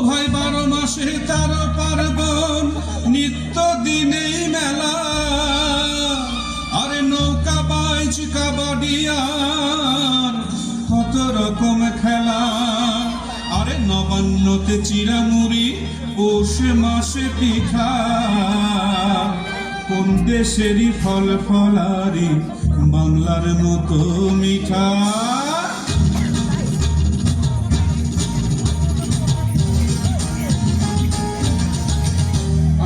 ভাই 12 মাসে 13 পার্বণ, নিত্য দিনেই মেলা। আরে নৌকা বাইচ কাবাডি আর কত রকম খেলা। আরে নবান্নতে চিরামুড়ি, পৌষ মাসে পিঠা। কোন দেশেরই ফল ফলারি বাংলার মতো মিঠা।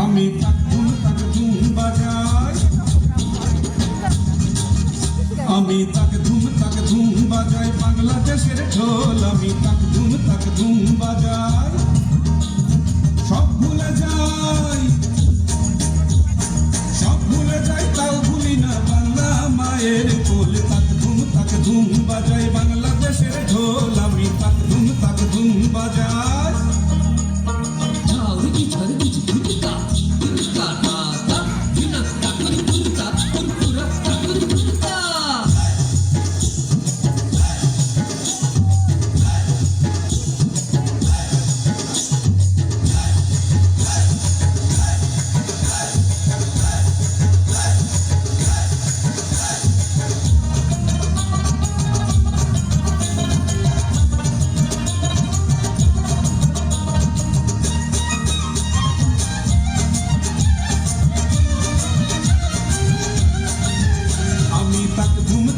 আমি তাক ধুম বাজাই, আমি তাক ধুম বাজাই বাংলাদেশের ঢোল। আমি তাক ধুম বাজাই, সব ভুলে যাই, সব ভুলে যাই, তাও ভুলি না বাংলা মায়ের কোল। তাক ধুম বাজাই বাংলাদেশের ঢোল। আমি তাক ধুম বাজাই।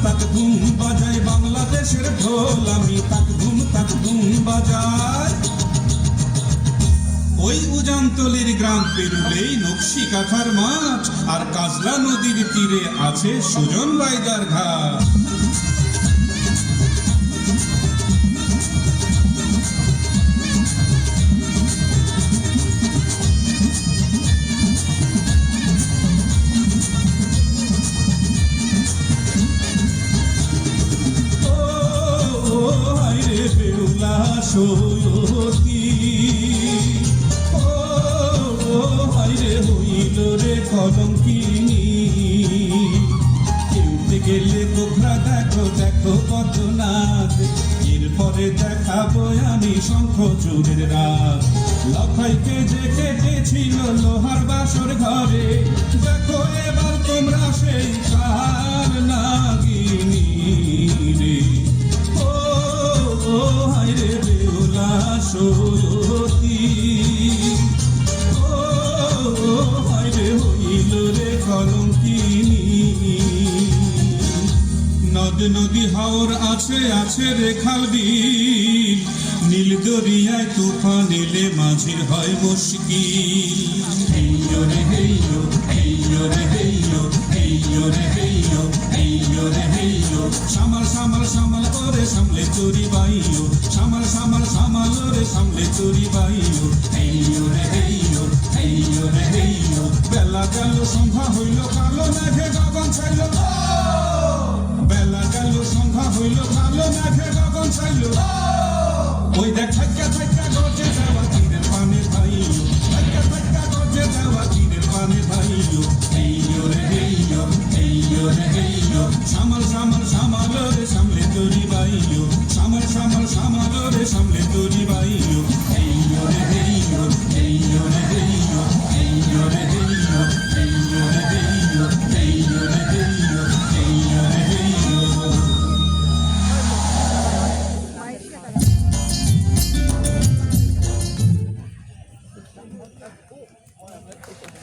তাক ধুম বাজাই বাংলাদেশের ঢোল। আমি তাক ধুম বাজাই। ওই উজানতলির গ্রাম পেরুলেই নকশি কাঁথার মাঠ, আর কাজলা নদীর তীরে আছে সুজন বাইদার ঘাট। সৈয়দী ও হায়রে হইল রে কলঙ্কিনী। কেউতে গেলে গোখরা দেখো দেখো কত নাচ। এরপরে দেখাবো আমি শঙ্খ চূড়ের রাত। লখাইকে যে কেটেছিল লোহার বাসর ঘরে, দেখো এবার তোমরা সেই কার নাগিনী রে। ও হায়রে বেহুলা সৈয়দী ও হায়রে হইল রে কলঙ্কিনী। নদ নদী হাওর আছে রে খাল বিল, নীল দরিয়ায় তুফান এলে মাঝির হয় মুশকিল। হেইয়ো রে হেইয়ো, হেইয়ো রে হেইয়ো, হেইয়ো রে হেইয়ো, হেইয়ো রে হেইয়ো। সামাল সামাল সামাল করে সামলে চুরি বাইও, সামাল সামাল সামাল রে সামলে চুরি বাইও। হেইয়ো রে হেইয়ো, হেইয়ো রে হেইয়ো। বেলা গেল সন্ধ্যা হইল, কালো মেঘে গগন ছাইল। বেলা গেল সন্ধ্যা হইল, কালো মেঘে গগন ছাইল। ওই দেখ থাইকা থাইকা গর্জে যাওয়া তীরের পানে ভাইও, থাইকা থাইকা গর্জে যাওয়া তীরের পানে ভাইও। হেইয়ো রে হেইয়ো, হেইয়ো রে হেইয়ো। সামাল সামাল সামাল রে সামলে চুরি বাইও, সামাল সামাল সামাল রে সামলে চুরি বাইও। হেইয়ো রে হেইয়ো, হেইয়ো রে হেইয়ো, হেইয়ো রে হেইয়ো, হেইয়ো রে হেইয়ো, হেইয়ো রে হেইয়ো, হেইয়ো রে হেইয়ো।